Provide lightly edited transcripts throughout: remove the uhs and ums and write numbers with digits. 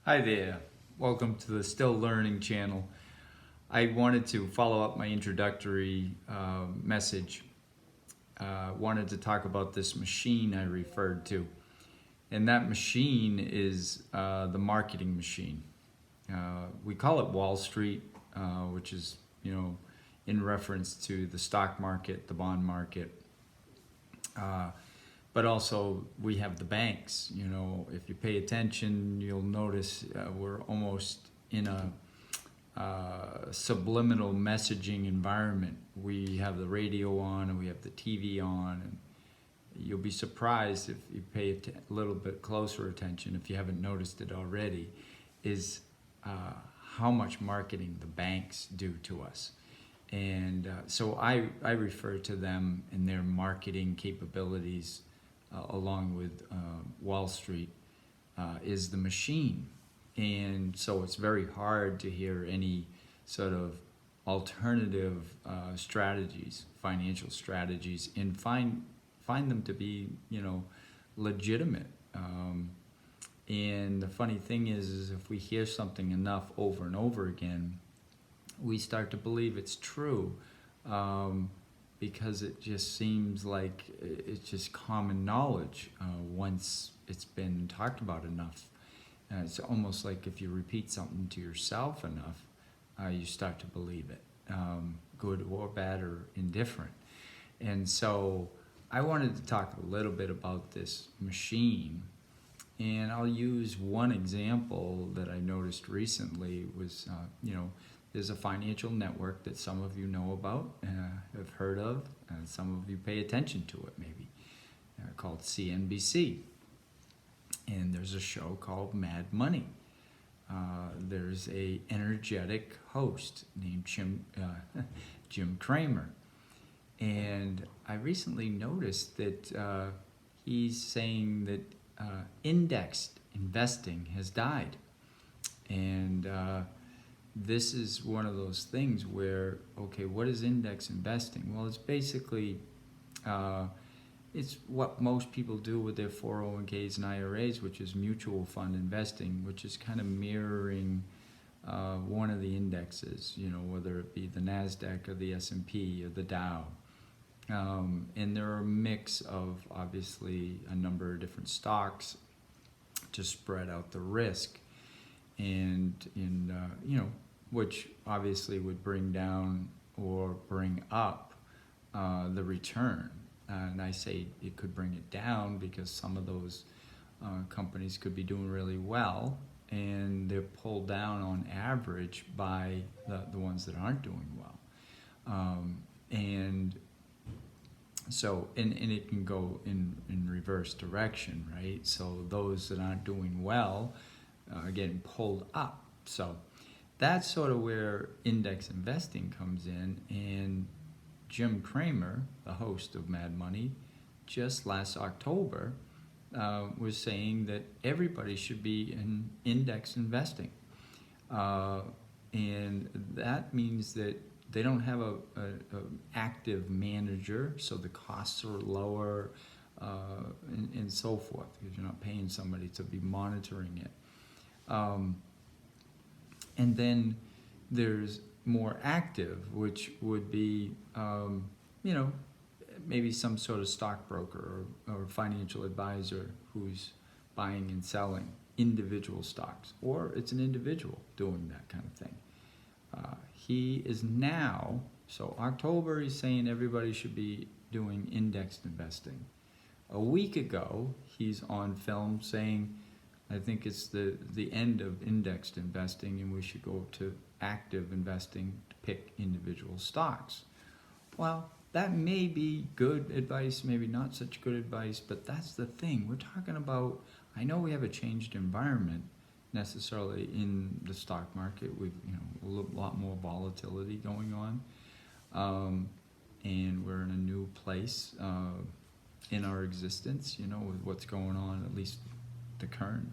Hi there. Welcome to the Still Learning channel. I wanted to follow up my introductory message. Wanted to talk about this machine I referred to. And that machine is the marketing machine. We call it Wall Street, which is, in reference to the stock market, the bond market. But also we have the banks. If you pay attention, you'll notice we're almost in a subliminal messaging environment. We have the radio on and we have the TV on, and you'll be surprised if you pay a little bit closer attention, if you haven't noticed it already, is how much marketing the banks do to us. And so I refer to them and their marketing capabilities along with Wall Street is the machine. And so it's very hard to hear any sort of alternative strategies, financial strategies, and find them to be, legitimate. And the funny thing is if we hear something enough over and over again, we start to believe it's true, because it just seems like it's just common knowledge once it's been talked about enough. It's almost like if you repeat something to yourself enough, you start to believe it, good or bad or indifferent. And so I wanted to talk a little bit about this machine, and I'll use one example that I noticed recently was, there's a financial network that some of you know about, have heard of, and some of you pay attention to it maybe, called CNBC. And there's a show called Mad Money. There's a energetic host named Jim Cramer. And I recently noticed that he's saying that indexed investing has died. And this is one of those things where, okay, what is index investing? Well, it's basically, it's what most people do with their 401ks and IRAs, which is mutual fund investing, which is kind of mirroring one of the indexes, whether it be the NASDAQ or the S&P or the Dow. And there are a mix of, obviously, a number of different stocks to spread out the risk. And which obviously would bring down or bring up the return. And I say it could bring it down because some of those companies could be doing really well, and they're pulled down on average by the ones that aren't doing well. And so, and it can go in reverse direction, right? So those that aren't doing well are getting pulled up. So that's sort of where index investing comes in. And Jim Cramer, the host of Mad Money, just last October was saying that everybody should be in index investing. And that means that they don't have a active manager, so the costs are lower, and so forth, because you're not paying somebody to be monitoring it. And then there's more active, which would be, maybe some sort of stockbroker or financial advisor who's buying and selling individual stocks, or it's an individual doing that kind of thing. He is now, so October, he's saying everybody should be doing indexed investing. A week ago, he's on film saying, I think it's the end of indexed investing and we should go to active investing to pick individual stocks. Well, that may be good advice, maybe not such good advice, but that's the thing. We're talking about, I know we have a changed environment necessarily in the stock market with a lot more volatility going on, and we're in a new place in our existence, with what's going on, at least the current,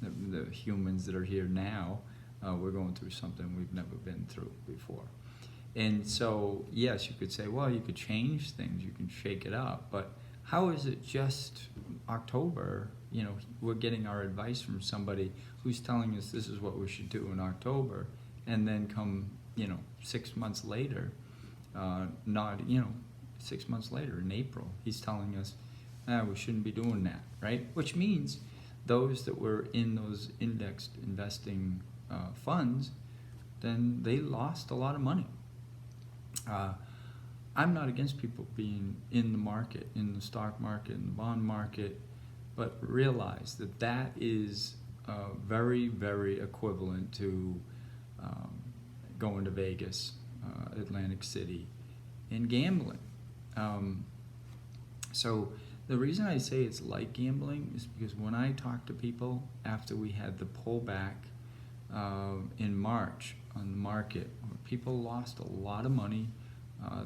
the humans that are here now. We're going through something we've never been through before. And so, yes, you could say, well, you could change things, you can shake it up, but how is it just October, we're getting our advice from somebody who's telling us this is what we should do in October, and then come, 6 months later, not, 6 months later in April, he's telling us, we shouldn't be doing that, right? Which means those that were in those indexed investing funds, then they lost a lot of money. I'm not against people being in the market, in the stock market, in the bond market, but realize that that is very, very equivalent to going to Vegas, Atlantic City, and gambling. So the reason I say it's like gambling is because when I talk to people after we had the pullback in March on the market, people lost a lot of money.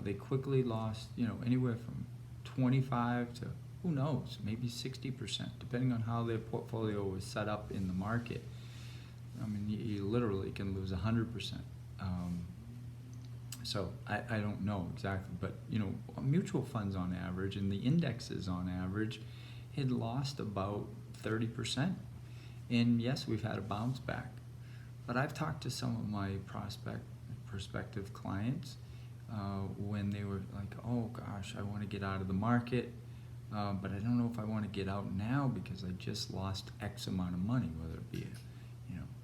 They quickly lost, anywhere from 25 to, who knows, maybe 60%, depending on how their portfolio was set up in the market. I mean, you literally can lose 100%. So I don't know exactly, but mutual funds on average and the indexes on average had lost about 30%. And yes, we've had a bounce back. But I've talked to some of my prospective clients when they were like, oh gosh, I want to get out of the market, but I don't know if I want to get out now because I just lost X amount of money, whether it be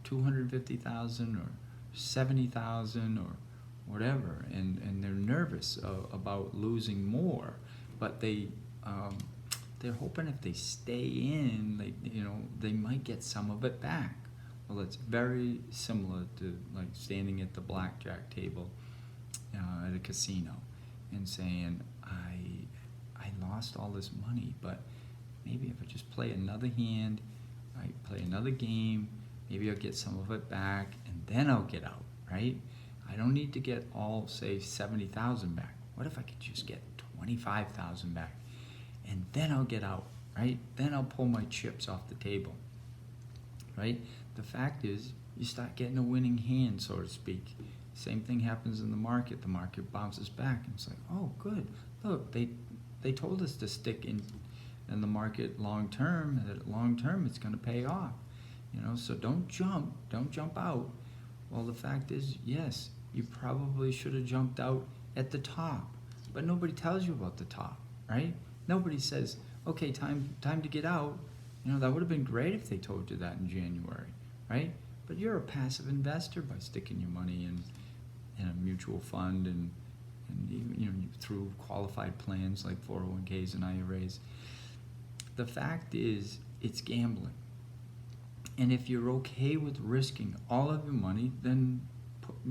250,000 or 70,000 or whatever, and they're nervous about losing more, but they're hoping if they stay in, they might get some of it back. Well, it's very similar to like standing at the blackjack table at a casino and saying, I lost all this money, but maybe if I just play another hand, I play another game, maybe I'll get some of it back, and then I'll get out, right? I don't need to get all, say, 70,000 back. What if I could just get 25,000 back, and then I'll get out, right? Then I'll pull my chips off the table, right? The fact is, you start getting a winning hand, so to speak. Same thing happens in the market. The market bounces back, and it's like, oh, good. Look, they told us to stick in the market long term, and that long term it's going to pay off. So don't jump out. Well, the fact is, yes, you probably should have jumped out at the top, but nobody tells you about the top, right? Nobody says, okay, time to get out. That would have been great if they told you that in January, right? But you're a passive investor by sticking your money in a mutual fund and even, through qualified plans like 401ks and IRAs. The fact is, it's gambling. And if you're okay with risking all of your money, then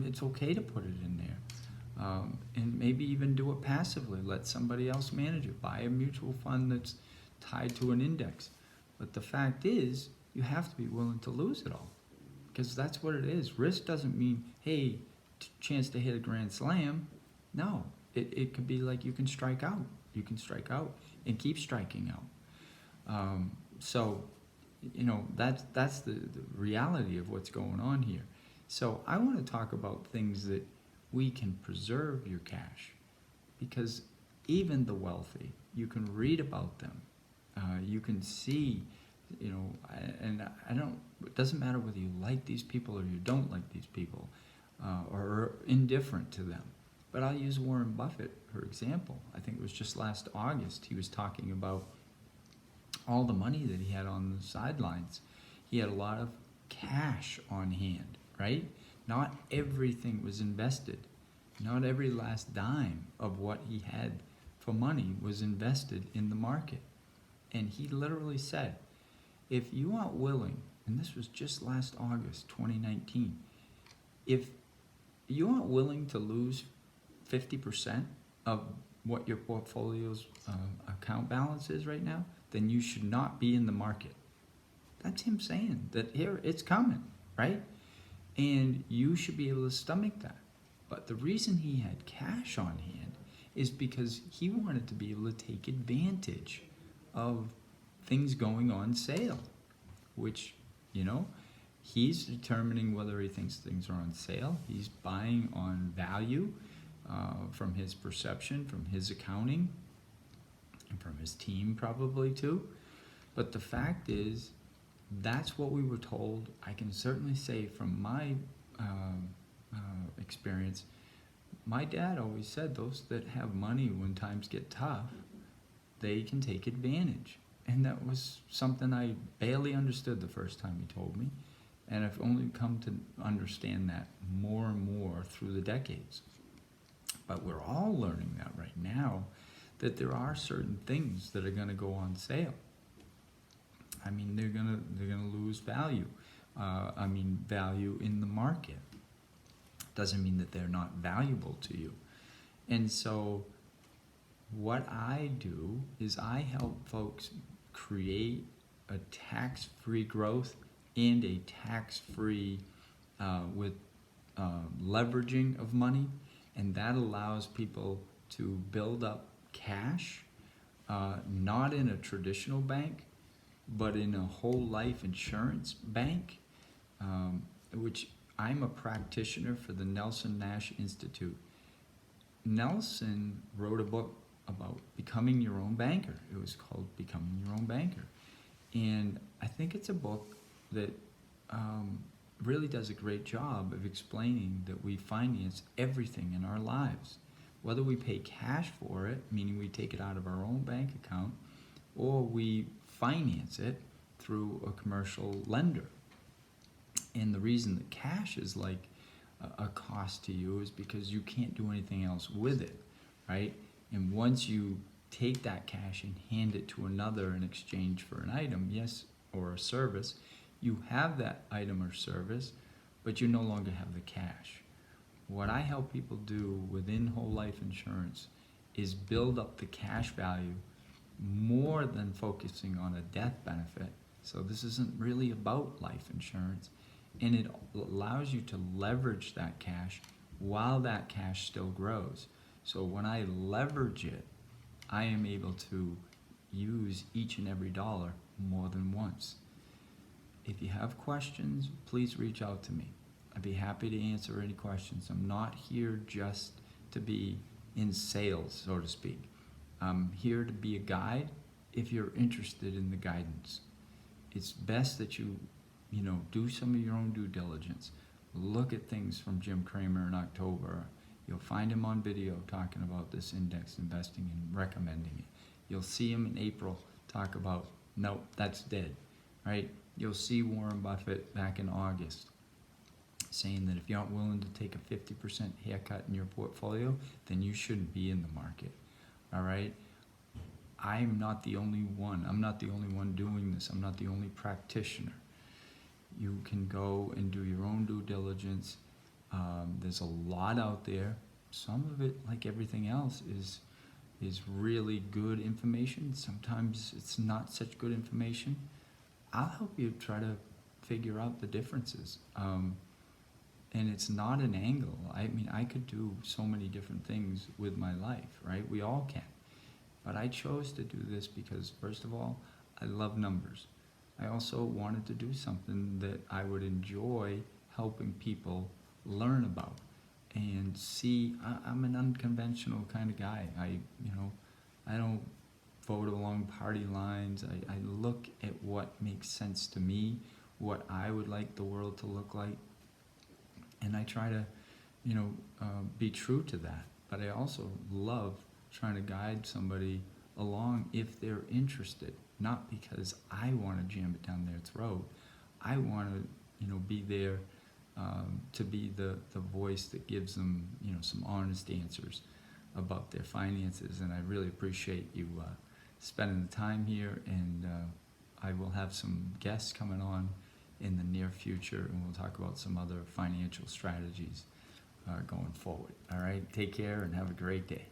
it's okay to put it in there. And maybe even do it passively. Let somebody else manage it. Buy a mutual fund that's tied to an index. But the fact is, you have to be willing to lose it all. Because that's what it is. Risk doesn't mean, hey, chance to hit a grand slam. No, it could be like you can strike out. You can strike out and keep striking out. So that's the reality of what's going on here. So I want to talk about things that we can preserve your cash, because even the wealthy, you can read about them. You can see, and it doesn't matter whether you like these people or you don't like these people, or are indifferent to them. But I'll use Warren Buffett, for example. I think it was just last August, he was talking about all the money that he had on the sidelines. He had a lot of cash on hand, right? Not everything was invested. Not every last dime of what he had for money was invested in the market. And he literally said, if you aren't willing, and this was just last August 2019, if you aren't willing to lose 50% of what your portfolio's account balance is right now, then you should not be in the market. That's him saying that here it's coming, right? And you should be able to stomach that. But the reason he had cash on hand is because he wanted to be able to take advantage of things going on sale, which, he's determining whether he thinks things are on sale. He's buying on value from his perception, from his accounting, and from his team probably too. But the fact is, that's what we were told. I can certainly say from my experience, my dad always said those that have money when times get tough, they can take advantage. And that was something I barely understood the first time he told me. And I've only come to understand that more and more through the decades. But we're all learning that right now, that there are certain things that are going to go on sale. I mean, they're gonna lose value. Value in the market. Doesn't mean that they're not valuable to you. And so what I do is I help folks create a tax-free growth and a tax-free with leveraging of money, and that allows people to build up cash, not in a traditional bank, but in a whole life insurance bank, which I'm a practitioner for the Nelson Nash Institute. Nelson wrote a book about becoming your own banker. It was called Becoming Your Own Banker. And I think it's a book that really does a great job of explaining that we finance everything in our lives. Whether we pay cash for it, meaning we take it out of our own bank account, or we finance it through a commercial lender. And the reason that cash is like a cost to you is because you can't do anything else with it, right? And once you take that cash and hand it to another in exchange for an item, yes, or a service, you have that item or service, but you no longer have the cash. What I help people do within whole life insurance is build up the cash value more than focusing on a death benefit. So this isn't really about life insurance, and it allows you to leverage that cash while that cash still grows. So when I leverage it, I am able to use each and every dollar more than once. If you have questions, please reach out to me. I'd be happy to answer any questions. I'm not here just to be in sales, so to speak. I'm here to be a guide if you're interested in the guidance. It's best that you do some of your own due diligence. Look at things from Jim Cramer in October. You'll find him on video talking about this index investing and recommending it. You'll see him in April talk about, no, that's dead, right? You'll see Warren Buffett back in August saying that if you aren't willing to take a 50% haircut in your portfolio, then you shouldn't be in the market, all right? I'm not the only one. I'm not the only one doing this. I'm not the only practitioner. You can go and do your own due diligence. There's a lot out there. Some of it, like everything else, is really good information. Sometimes it's not such good information. I'll help you try to figure out the differences. And it's not an angle. I mean, I could do so many different things with my life, right? We all can. But I chose to do this because, first of all, I love numbers. I also wanted to do something that I would enjoy helping people learn about and see. I'm an unconventional kind of guy. I don't vote along party lines. I look at what makes sense to me, what I would like the world to look like, and I try to, be true to that. But I also love trying to guide somebody along if they're interested, not because I want to jam it down their throat. I want to, be there to be the voice that gives them, some honest answers about their finances. And I really appreciate you spending the time here, and I will have some guests coming on in the near future, and we'll talk about some other financial strategies going forward. All right, take care and have a great day.